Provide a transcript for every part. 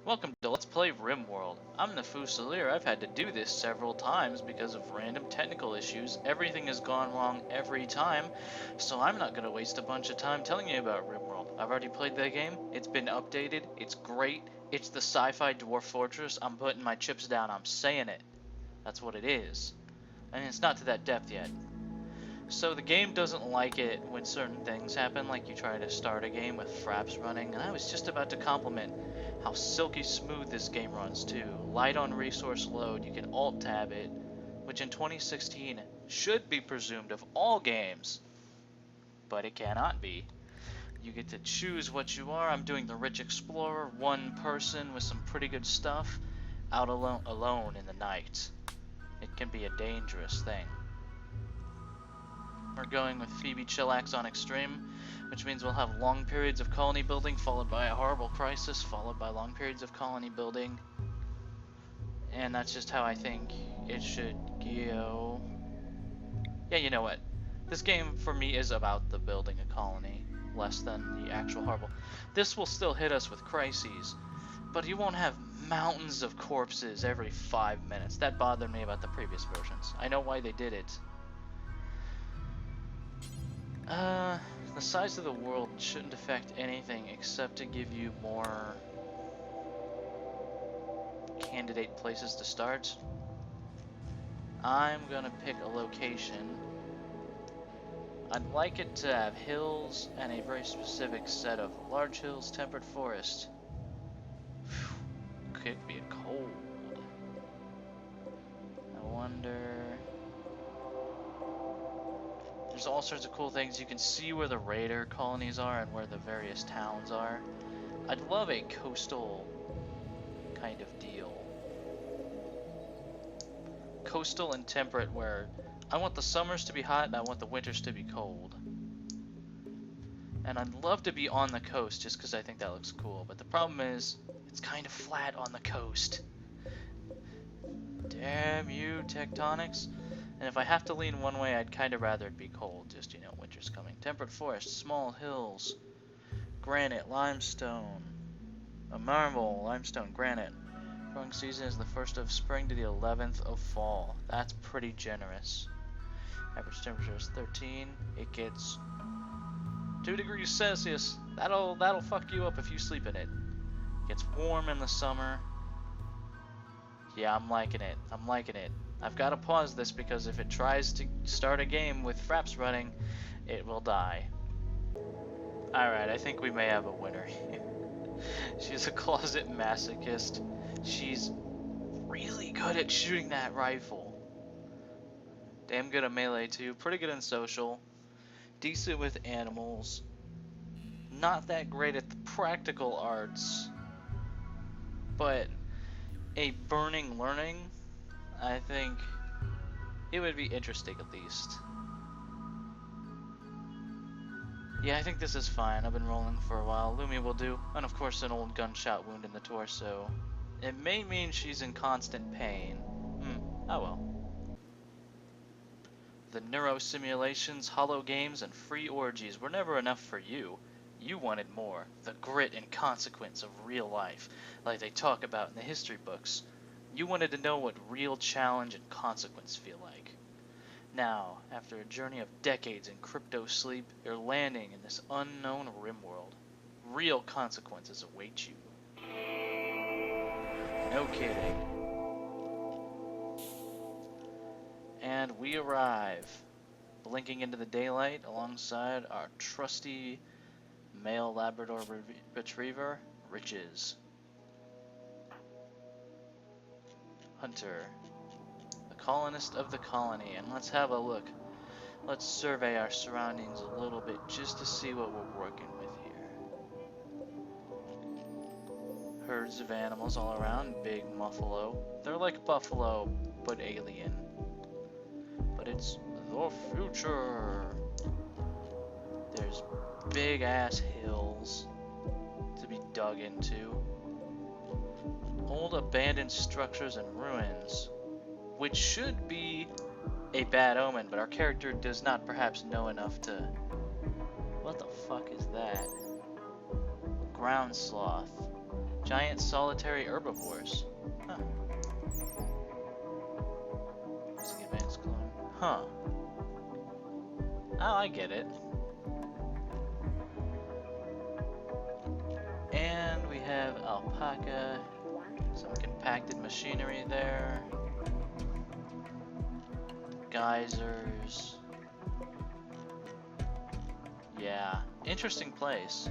Welcome to Let's Play Rimworld. I'm the Fusilier. I've had to do this several times because of random technical issues. Everything has gone wrong every time, so I'm not going to waste a bunch of time telling you about Rimworld. I've already played that game. It's been updated. It's great. It's the sci-fi dwarf fortress. I'm putting my chips down. I'm saying it. That's what it is. And it's not to that depth yet. So the game doesn't like it when certain things happen, like you try to start a game with fraps running, and I was just about to compliment how silky smooth this game runs too. Light on resource load, you can alt-tab it, which in 2016 should be presumed of all games, but it cannot be. You get to choose what you are. I'm doing the rich explorer, one person with some pretty good stuff, out alone in the night. It can be a dangerous thing. We're going with Phoebe Chillax on Extreme, which means we'll have long periods of colony building, followed by a horrible crisis, followed by long periods of colony building. And that's just how I think it should go. Yeah, you know what? This game, for me, is about the building a colony, less than the actual horrible. This will still hit us with crises, but you won't have mountains of corpses every 5 minutes. That bothered me about the previous versions. I know why they did it. The size of the world shouldn't affect anything except to give you more candidate places to start. I'm gonna pick a location. I'd like it to have hills and a very specific set of large hills, temperate forest. Could be a cold. I wonder... There's all sorts of cool things. You can see where the raider colonies are and where the various towns are. I'd love a coastal kind of deal. Coastal and temperate, where I want the summers to be hot and I want the winters to be cold. And I'd love to be on the coast just because I think that looks cool. But the problem is, it's kind of flat on the coast. Damn you, tectonics. And if I have to lean one way, I'd kind of rather it be cold, just, you know, winter's coming. Temperate forest, small hills, granite, limestone, a marble, limestone, granite. Growing season is the 1st of spring to the 11th of fall. That's pretty generous. Average temperature is 13. It gets 2 degrees Celsius. That'll fuck you up if you sleep in it. It gets warm in the summer. Yeah, I'm liking it. I'm liking it. I've got to pause this because if it tries to start a game with fraps running, it will die. Alright, I think we may have a winner here. She's a closet masochist. She's really good at shooting that rifle. Damn good at melee too. Pretty good in social. Decent with animals. Not that great at the practical arts. But a burning learning, I think it would be interesting at least. Yeah, I think this is fine. I've been rolling for a while. Lumi will do. And of course an old gunshot wound in the torso. It may mean she's in constant pain. Oh well. The neuro simulations, hollow games, and free orgies were never enough for you. You wanted more. The grit and consequence of real life, like they talk about in the history books. You wanted to know what real challenge and consequence feel like. Now, after a journey of decades in crypto sleep, you're landing in this unknown Rimworld. Real consequences await you. No kidding. And we arrive, blinking into the daylight alongside our trusty male Labrador retriever, Riches. Hunter, the colonist of the colony, and let's have a look. Let's survey our surroundings a little bit just to see what we're working with here. Herds of animals all around, big muffalo. They're like buffalo, but alien. But it's the future. There's big ass hills to be dug into. Old abandoned structures and ruins, which should be a bad omen, but our character does not perhaps know enough to... What the fuck is that? Ground sloth. Giant solitary herbivores. Huh. Using advanced clone. Huh. Oh, I get it. And we have alpaca. Some compacted machinery there. Geysers. Yeah, interesting place.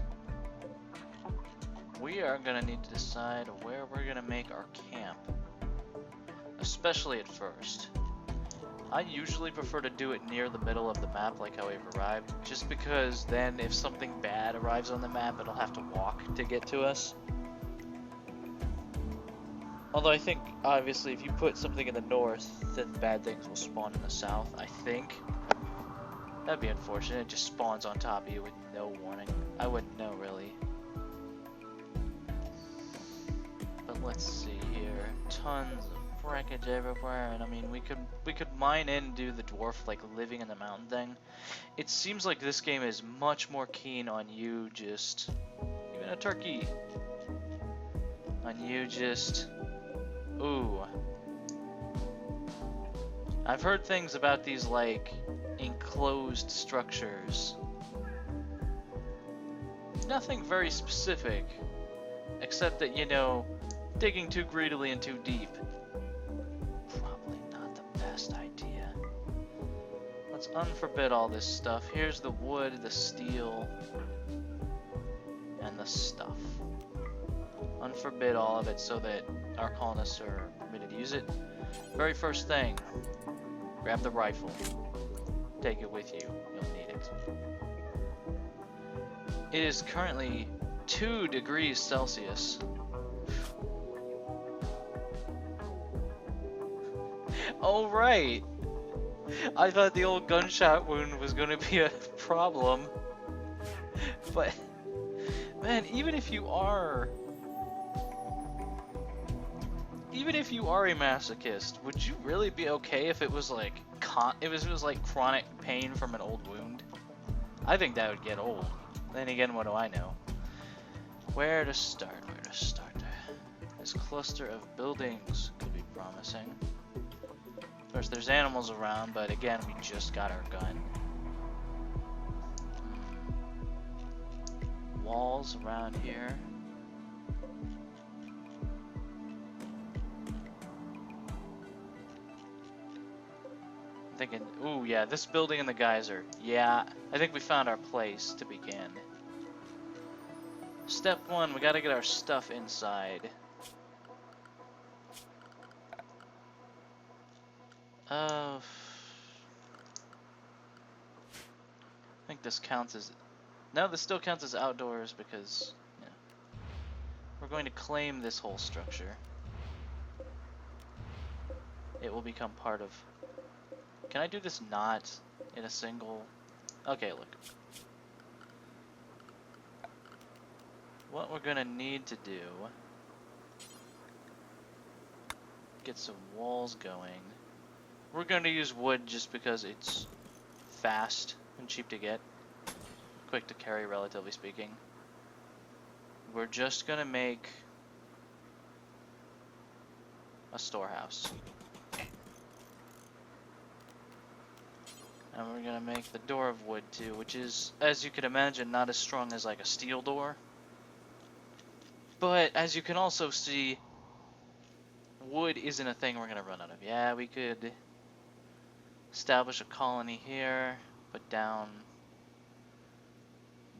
We are gonna need to decide where we're gonna make our camp. Especially at first. I usually prefer to do it near the middle of the map like how we've arrived, just because then if something bad arrives on the map, it'll have to walk to get to us. Although I think, obviously, if you put something in the north, then bad things will spawn in the south, I think. That'd be unfortunate, it just spawns on top of you with no warning. I wouldn't know, really. But let's see here, tons of wreckage everywhere, and I mean, we could mine in and do the dwarf, like, living in the mountain thing. It seems like this game is much more keen on you just... even a turkey! On you just... ooh. I've heard things about these, like, enclosed structures. Nothing very specific, except that, you know, digging too greedily and too deep. Probably not the best idea. Let's unforbid all this stuff. Here's the wood, the steel, and the stuff. Unforbid all of it so that our colonists are permitted to use it. Very first thing, grab the rifle. Take it with you, you'll need it. It is currently 2 degrees Celsius. Oh right! I thought the old gunshot wound was gonna be a problem. But, man, even if you are a masochist, would you really be okay if it was like like chronic pain from an old wound? I think that would get old. Then again, what do I know? Where to start? This cluster of buildings could be promising. Of course, there's animals around, but again, we just got our gun. Walls around here. Thinking, ooh, yeah, this building and the geyser. Yeah, I think we found our place to begin. Step 1, we gotta get our stuff inside. I think this counts as... no, this still counts as outdoors because, yeah. We're going to claim this whole structure. It will become part of... can I do this not in a single... okay, look. What we're gonna need to do... get some walls going. We're gonna use wood just because it's fast and cheap to get. Quick to carry, relatively speaking. We're just gonna make a storehouse. And we're gonna make the door of wood too, which is, as you can imagine, not as strong as like a steel door. But as you can also see, wood isn't a thing we're gonna run out of. Yeah, we could establish a colony here, put down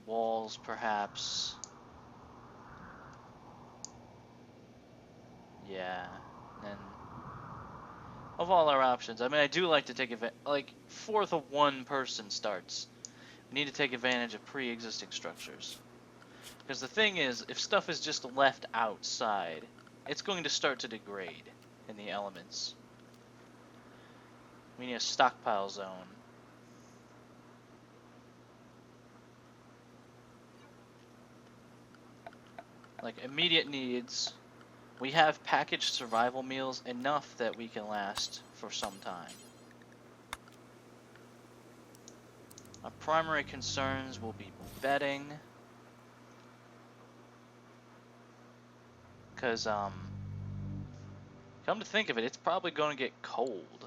walls perhaps. Yeah, and of all our options, I mean, I do like to take advantage, like, 4th of 1 person starts. We need to take advantage of pre-existing structures. Because the thing is, if stuff is just left outside, it's going to start to degrade in the elements. We need a stockpile zone. Like, immediate needs. We have packaged survival meals enough that we can last for some time. Our primary concerns will be bedding. Because, come to think of it, it's probably going to get cold.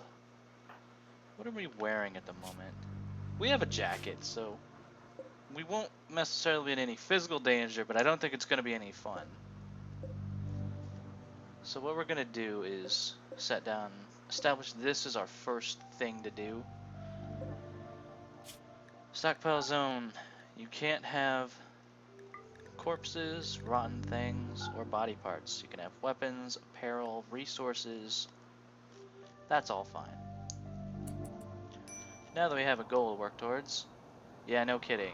What are we wearing at the moment? We have a jacket, so we won't necessarily be in any physical danger, but I don't think it's going to be any fun. So what we're going to do is set down, establish this as our first thing to do. Stockpile zone. You can't have corpses, rotten things, or body parts. You can have weapons, apparel, resources. That's all fine. Now that we have a goal to work towards. Yeah, no kidding.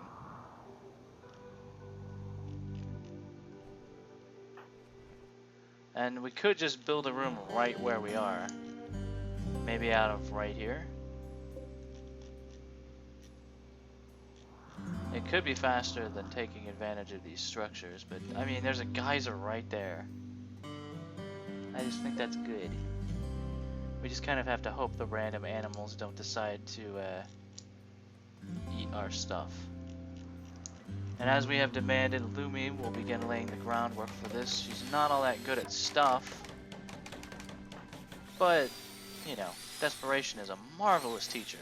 And we could just build a room right where we are. Maybe out of right here. It could be faster than taking advantage of these structures, but I mean, there's a geyser right there. I just think that's good. We just kind of have to hope the random animals don't decide to eat our stuff. And as we have demanded, Lumi will begin laying the groundwork for this. She's not all that good at stuff, but, you know, desperation is a marvelous teacher.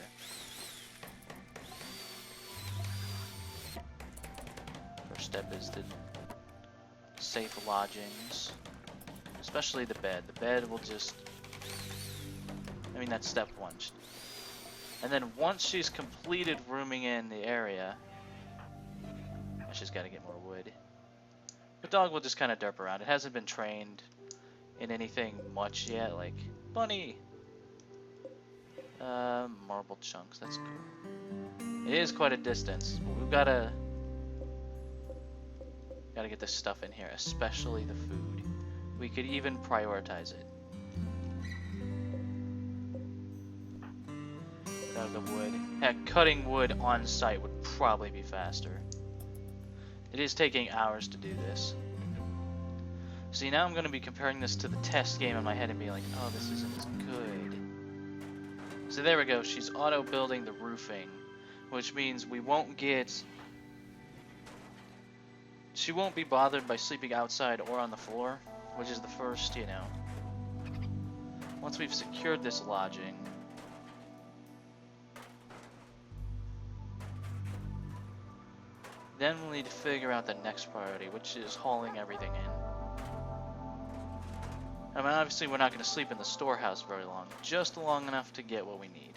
First step is the safe lodgings, especially the bed. The bed will just, I mean, that's step one. And then once she's completed rooming in the area, she's got to get more wood. The dog will just kind of derp around. It hasn't been trained in anything much yet, like bunny. Marble chunks, that's cool. It is quite a distance. We've gotta get this stuff in here, especially the food. We could even prioritize it. Gotta go wood. Heck, cutting wood on site would probably be faster. It is taking hours to do this. See, now I'm going to be comparing this to the test game in my head and be like, oh, this isn't as good. So there we go, she's auto-building the roofing, which means we won't get... She won't be bothered by sleeping outside or on the floor, which is the first, you know. Once we've secured this lodging, then we'll need to figure out the next priority, which is hauling everything in. I mean, obviously we're not going to sleep in the storehouse very long, just long enough to get what we need.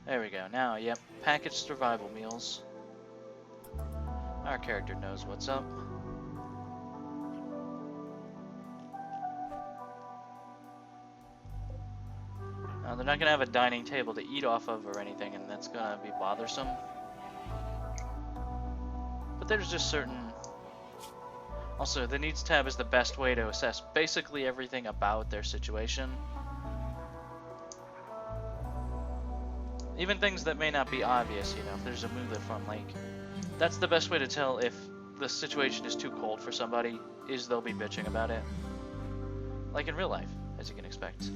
There we go. Now, yep, packaged survival meals. Our character knows what's up. Now, they're not going to have a dining table to eat off of or anything, and that's going to be bothersome. But there's just certain... Also, the needs tab is the best way to assess basically everything about their situation. Even things that may not be obvious, you know, if there's a mood lift from, like, that's the best way to tell if the situation is too cold for somebody, is they'll be bitching about it. Like in real life, as you can expect.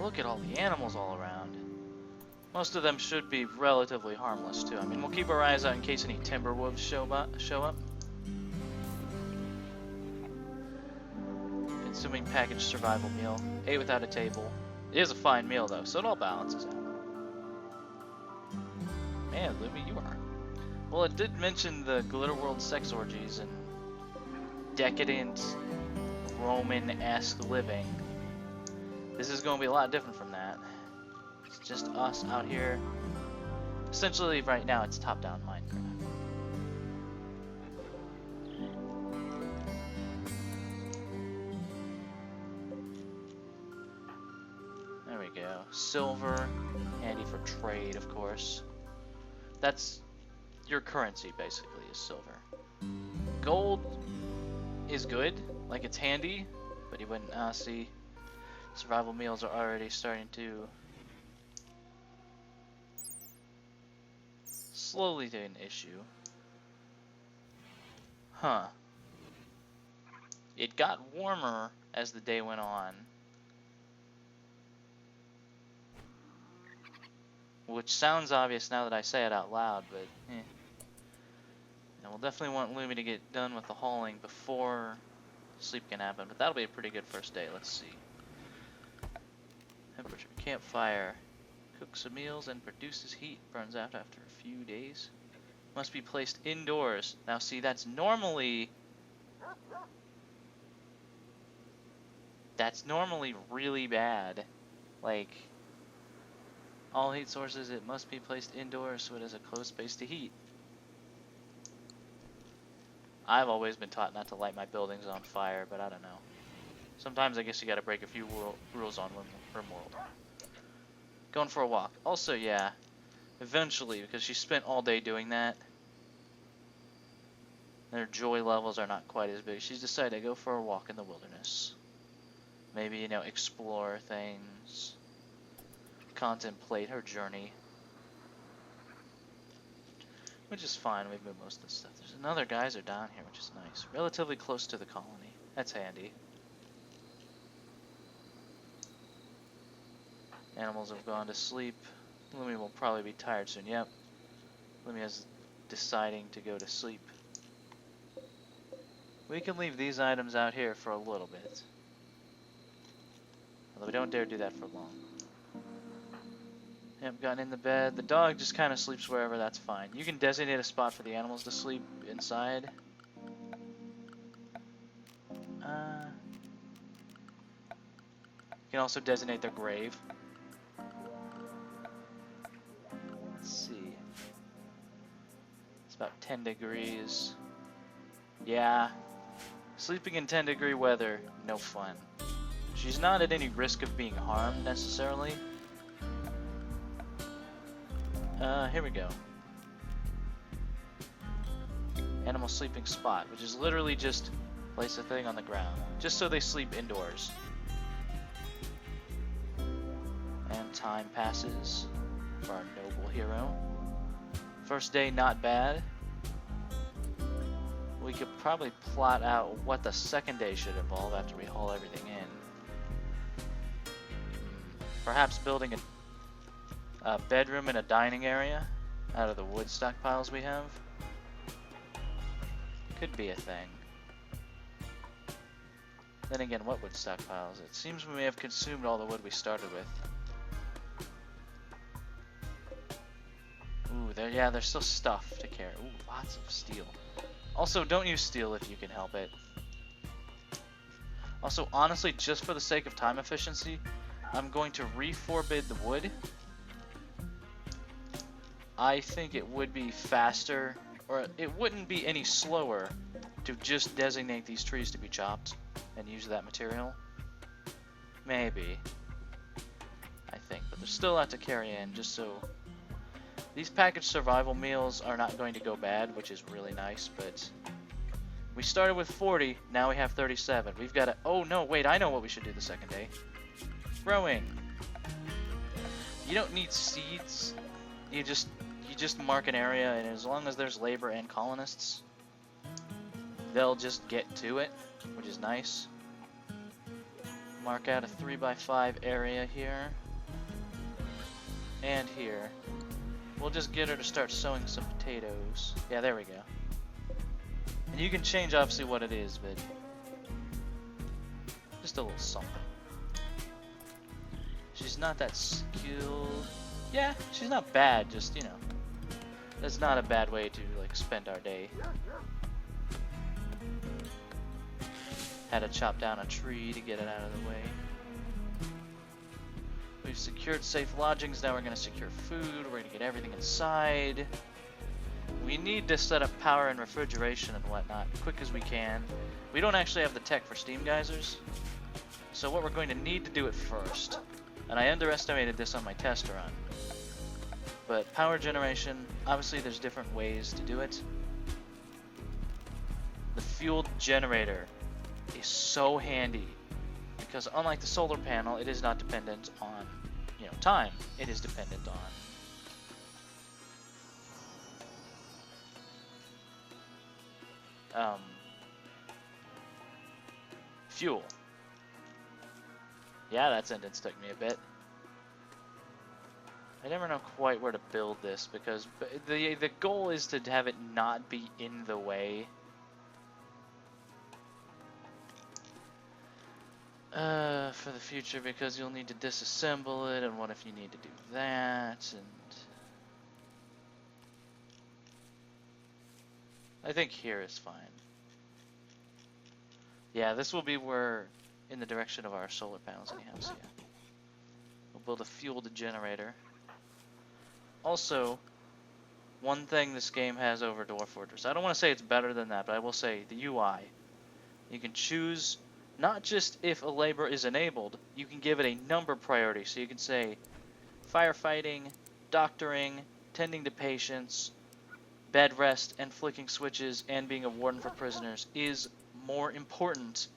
Look at all the animals all around. Most of them should be relatively harmless too. I mean, we'll keep our eyes out in case any timber wolves show up. Consuming packaged survival meal. Ate without a table. It is a fine meal though, so it all balances out. Man, Lumi, you are. Well, it did mention the Glitterworld sex orgies and decadent Roman-esque living. This is going to be a lot different from that. It's just us out here. Essentially, right now, it's top-down Minecraft. There we go. Silver, handy for trade, of course. That's your currency, basically, is silver. Gold is good, like it's handy, but you wouldn't see. Survival meals are already starting to slowly to an issue. Huh. It got warmer as the day went on. which sounds obvious now that I say it out loud, but eh. And we'll definitely want Lumi to get done with the hauling before sleep can happen, but that'll be a pretty good first day. Let's see. Temperature, campfire, cooks some meals and produces heat, burns out after a few days. Must be placed indoors. Now see, that's normally really bad. Like, all heat sources, it must be placed indoors so it has a closed space to heat. I've always been taught not to light my buildings on fire, but I don't know. Sometimes I guess you gotta break a few rules on Rimworld. Going for a walk. Also, yeah, eventually, because she spent all day doing that, their joy levels are not quite as big. She's decided to go for a walk in the wilderness. Maybe, you know, explore things, contemplate her journey. Which is fine, we've moved most of the stuff. There's another geyser down here, which is nice. Relatively close to the colony. That's handy. Animals have gone to sleep. Lumi will probably be tired soon. Yep. Lumi is deciding to go to sleep. We can leave these items out here for a little bit. Although we don't dare do that for long. Yep, gotten in the bed. The dog just kind of sleeps wherever, that's fine. You can designate a spot for the animals to sleep inside. You can also designate their grave. Let's see. It's about 10 degrees. Yeah. Sleeping in 10-degree weather, no fun. She's not at any risk of being harmed, necessarily. Here we go. Animal sleeping spot, which is literally just place a thing on the ground, just so they sleep indoors. And time passes for our noble hero. First day, not bad. We could probably plot out what the second day should involve after we haul everything in. Perhaps building a bedroom and a dining area out of the wood stockpiles we have. Could be a thing. Then again, what wood stockpiles? It seems we may have consumed all the wood we started with. Ooh, there's still stuff to carry. Ooh, lots of steel. Also, don't use steel if you can help it. Also, honestly, just for the sake of time efficiency, I'm going to re-forbid the wood. I think it would be faster, or it wouldn't be any slower, to just designate these trees to be chopped and use that material. Maybe. I think, but there's still a lot to carry in, just so... These packaged survival meals are not going to go bad, which is really nice, but... We started with 40, now we have 37. We've got to... Oh no, wait, I know what we should do the second day. Growing. You don't need seeds. You just mark an area, and as long as there's labor and colonists, they'll just get to it, which is nice. Mark out a 3x5 area here. And here. We'll just get her to start sowing some potatoes. Yeah, there we go. And you can change obviously what it is, but just a little something. She's not that skilled. Yeah, she's not bad, just, you know. That's not a bad way to, like, spend our day. Had to chop down a tree to get it out of the way. We've secured safe lodgings, now we're going to secure food, we're going to get everything inside. We need to set up power and refrigeration and whatnot, quick as we can. We don't actually have the tech for steam geysers, so what we're going to need to do it first. And I underestimated this on my test run. But power generation, obviously there's different ways to do it. The fueled generator is so handy because unlike the solar panel, it is not dependent on, you know, time. It is dependent on fuel. Yeah, that sentence took me a bit. I never know quite where to build this because the goal is to have it not be in the way. For the future, because you'll need to disassemble it, and what if you need to do that, and I think here is fine. Yeah, this will be where, in the direction of our solar panels anyhow, so yeah. We'll build a fueled generator. Also, one thing this game has over Dwarf Fortress, I don't want to say it's better than that, but I will say the UI. You can choose not just if a labor is enabled, you can give it a number priority. So you can say firefighting, doctoring, tending to patients, bed rest, and flicking switches, and being a warden for prisoners is more important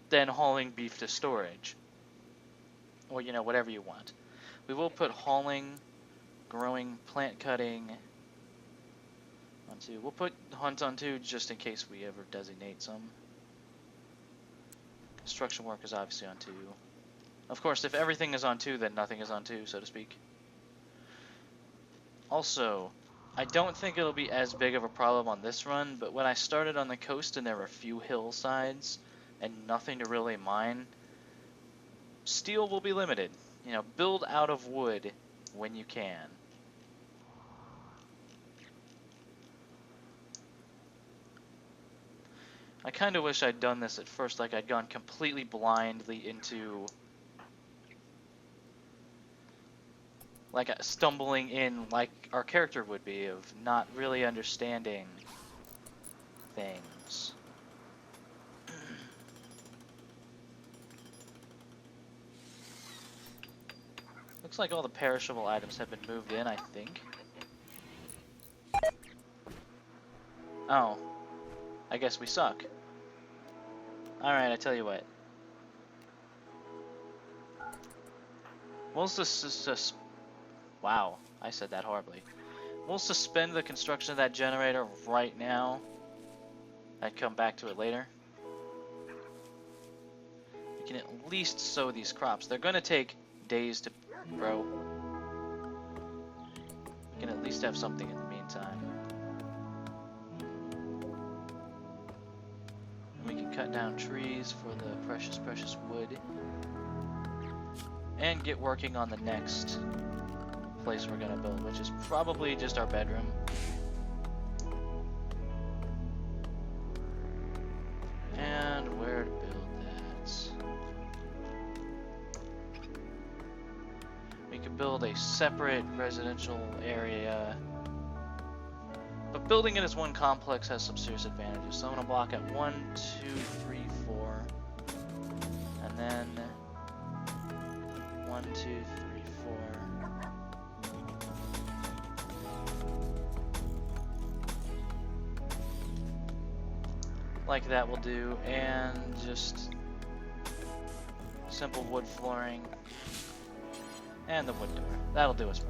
than hauling beef to storage. Or, you know, whatever you want. We will put hauling, growing, plant cutting on 2. We'll put hunt on 2 just in case we ever designate some. Construction work is obviously on 2. Of course, if everything is on 2, then nothing is on 2, so to speak. Also, I don't think it'll be as big of a problem on this run, but when I started on the coast and there were a few hillsides and nothing to really mine, steel will be limited. You know, build out of wood when you can. I kind of wish I'd done this at first, like I'd gone completely blindly into like stumbling in like our character would be, of not really understanding things. Looks like all the perishable items have been moved in, I think. Oh. I guess we suck. Alright, I tell you what. Wow, I said that horribly. We'll suspend the construction of that generator right now. I'd come back to it later. We can at least sow these crops. They're gonna take days to grow. We can at least have something in the meantime. We can cut down trees for the precious, precious wood. And get working on the next place we're gonna build, which is probably just our bedroom. And where to build that? We could build a separate residential area, but building it as one complex has some serious advantages. So I'm gonna block at 1, 2, 3, 4, and then 1, 2, 3, 4. Like that will do, and just simple wood flooring and the wood door. That'll do us for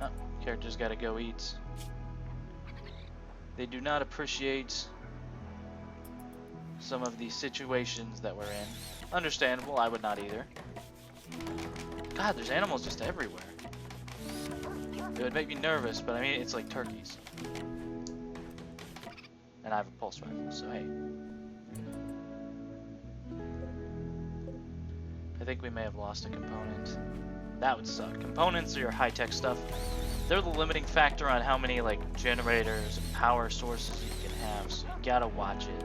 now. Oh, characters gotta go eat. They do not appreciate some of the situations that we're in. Understandable, I would not either. God, there's animals just everywhere. It would make me nervous, but I mean, it's like turkeys. And I have a pulse rifle, so hey. I think we may have lost a component. That would suck. Components are your high-tech stuff. They're the limiting factor on how many like generators and power sources you can have, so you gotta watch it.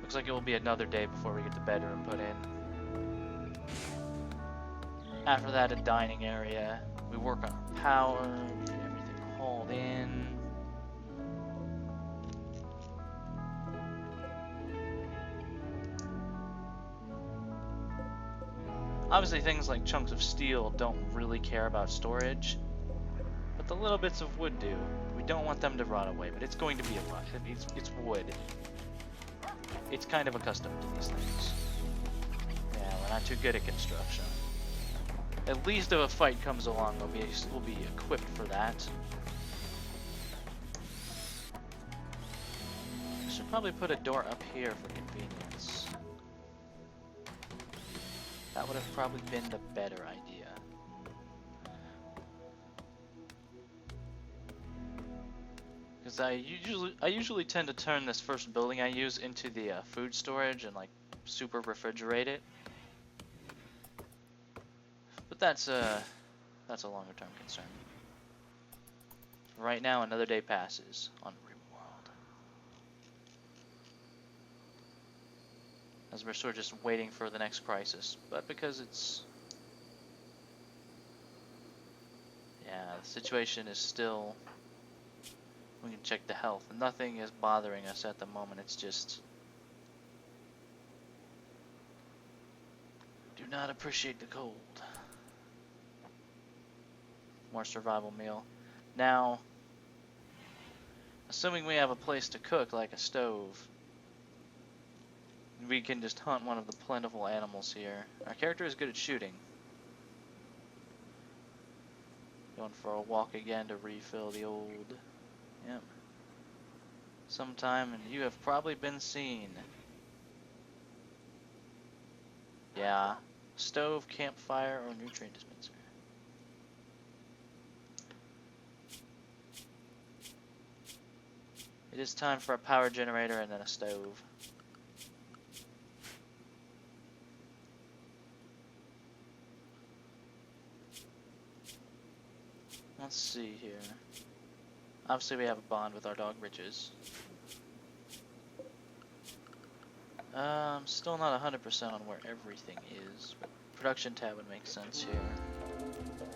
Looks like it will be another day before we get the bedroom put in. After that, a dining area. We work on our power, get everything hauled in. Obviously, things like chunks of steel don't really care about storage, but the little bits of wood do. We don't want them to rot away, but it's going to be a lot. It's wood. It's kind of accustomed to these things. Yeah, we're not too good at construction. At least if a fight comes along, we'll be equipped for that. probably put a door up here for convenience. That would have probably been the better idea. Because I usually tend to turn this first building I use into the food storage and like super refrigerate it. But that's a longer term concern. Right now, another day passes on Rimworld. As we're sort of just waiting for the next crisis. But because it's... yeah, the situation is still... we can check the health. Nothing is bothering us at the moment. It's just... do not appreciate the cold. More survival meal. Now, assuming we have a place to cook, like a stove, we can just hunt one of the plentiful animals here. Our character is good at shooting. Going for a walk again to refill the old... yep. Sometime, and you have probably been seen. Yeah. Stove, campfire, or nutrient dispenser. It is time for a power generator and then a stove. Let's see here. Obviously we have a bond with our dog Riches. I'm still not 100% on where everything is, but production tab would make sense here.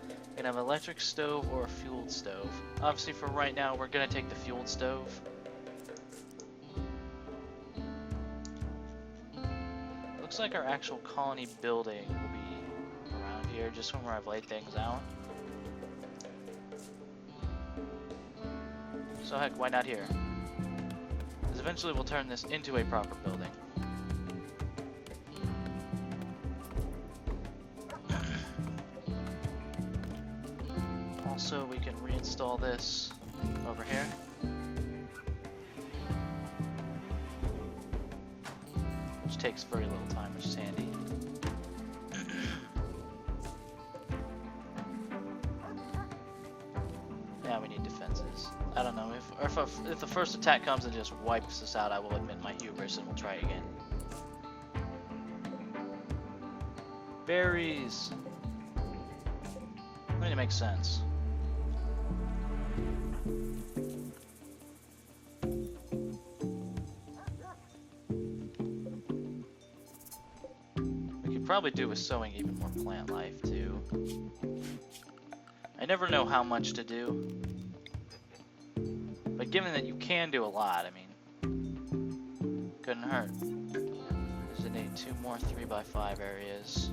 You can have an electric stove or a fueled stove. Obviously for right now we're gonna take the fueled stove. Looks like our actual colony building will be around here, just from where I've laid things out. So heck, why not here? Because eventually we'll turn this into a proper building. Also, we can reinstall this over here. Which takes very little time, which is handy. Now we need defenses. I don't know, if the first attack comes and just wipes us out, I will admit my hubris and we'll try again. Berries! I mean, it makes sense. We could probably do with sowing even more plant life too. I never know how much to do. But given that you can do a lot, I mean, couldn't hurt. Does it need 2 more 3x5 areas?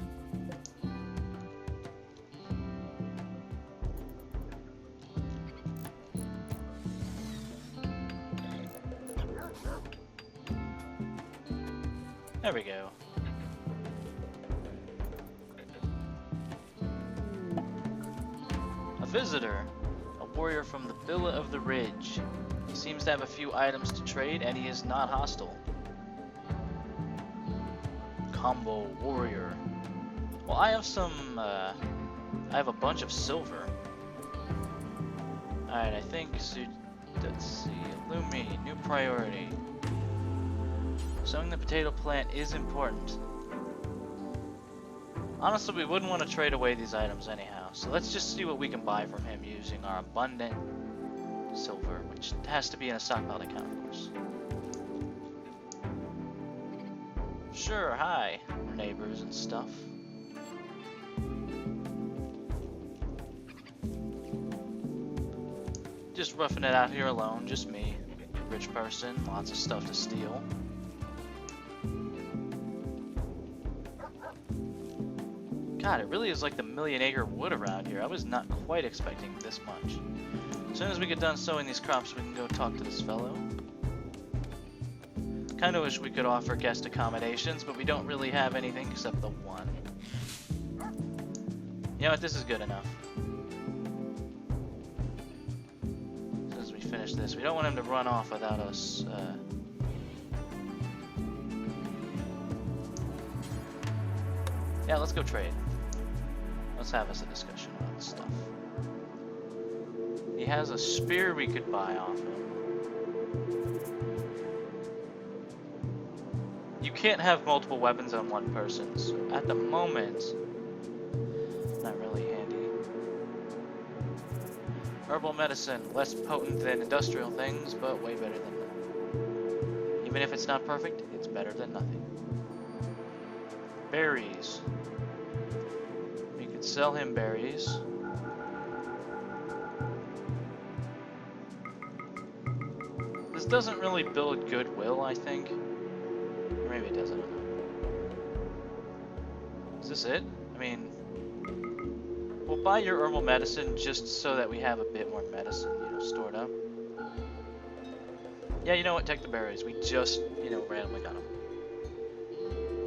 There we go. A visitor. A warrior from the Villa of the Ridge. He seems to have a few items to trade, and he is not hostile. Combo warrior. Well, I have some, I have a bunch of silver. Alright, I think, so, let's see, Illumi, new priority. Sowing the potato plant is important. Honestly, we wouldn't want to trade away these items anyhow, so let's just see what we can buy from him using our abundant silver, which has to be in a stockpiled account, of course. Sure, hi, neighbors and stuff. Just roughing it out here alone, just me. Rich person, lots of stuff to steal. God, it really is like the million-acre wood around here. I was not quite expecting this much. As soon as we get done sowing these crops, we can go talk to this fellow. Kinda wish we could offer guest accommodations, but we don't really have anything except the one. You know what, this is good enough. As soon as we finish this, we don't want him to run off without us Yeah, let's go trade. Let's have us a discussion about this stuff. He has a spear we could buy off him. You can't have multiple weapons on one person, so at the moment, not really handy. Herbal medicine, less potent than industrial things, but way better than none. Even if it's not perfect, it's better than nothing. Berries. We could sell him berries. This doesn't really build goodwill, I think. Or maybe it doesn't. Is this it? I mean, we'll buy your herbal medicine just so that we have a bit more medicine, you know, stored up. Yeah, you know what? Take the berries. We just, you know, randomly got them.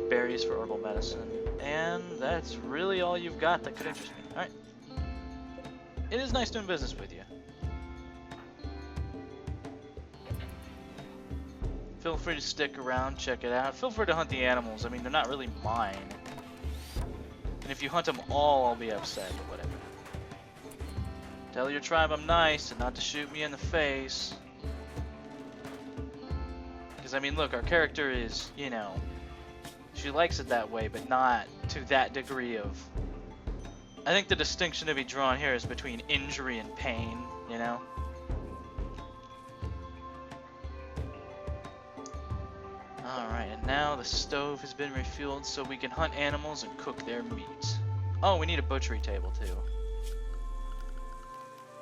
Berries for herbal medicine. And that's really all you've got that could interest me. Alright. It is nice doing business with you. Feel free to stick around, check it out. Feel free to hunt the animals. I mean, they're not really mine. And if you hunt them all, I'll be upset, but whatever. Tell your tribe I'm nice and not to shoot me in the face. Because, I mean, look, our character is, you know, she likes it that way, but not to that degree of... I think the distinction to be drawn here is between injury and pain, you know? Alright, and now the stove has been refueled so we can hunt animals and cook their meat. Oh, we need a butchery table too.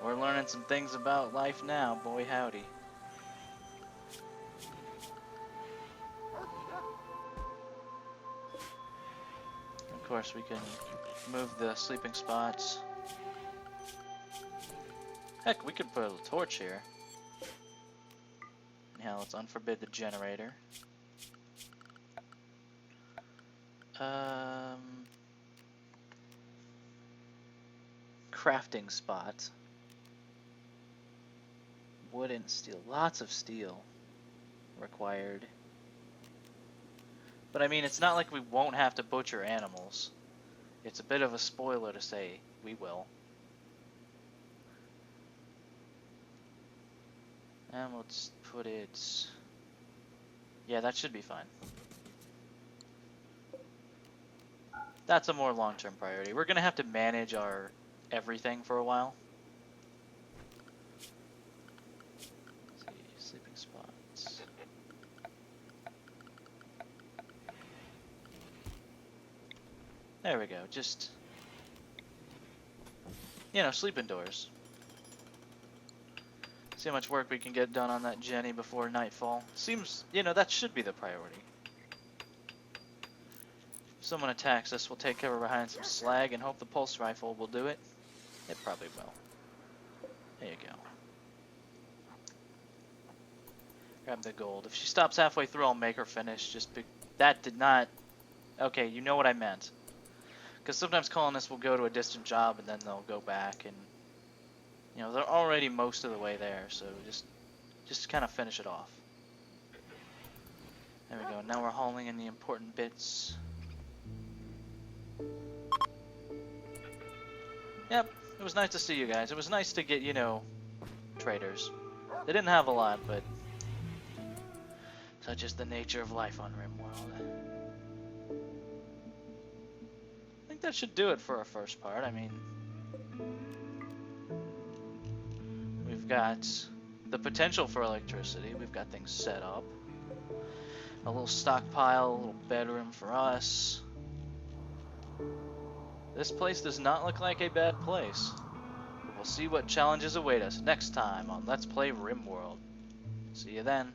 We're learning some things about life now, boy howdy. Of course, we can move the sleeping spots. Heck, we could put a torch here. Now let's unforbid the generator. Crafting spot. Wood and steel. Lots of steel required. But I mean, it's not like we won't have to butcher animals. It's a bit of a spoiler to say we will. And let's put it... Yeah, that should be fine. That's a more long-term priority. We're gonna have to manage our everything for a while. Let's see, sleeping spots. There we go. Just, you know, sleep indoors. See how much work we can get done on that Jenny before nightfall. Seems, you know, that should be the priority. If someone attacks us, we'll take cover behind some slag and hope the pulse rifle will do it. It probably will. There you go. Grab the gold. If she stops halfway through, I'll make her finish. That did not... Okay, you know what I meant. Because sometimes colonists will go to a distant job and then they'll go back and... You know, they're already most of the way there, so just kind of finish it off. There we go. Now we're hauling in the important bits. Yep, it was nice to see you guys. It was nice to get, you know, traders. They didn't have a lot, but such is the nature of life on Rimworld. I think that should do it for our first part. I mean, we've got the potential for electricity. We've got things set up. A little stockpile, a little bedroom for us. This place does not look like a bad place. We'll see what challenges await us next time on Let's Play Rimworld. See you then.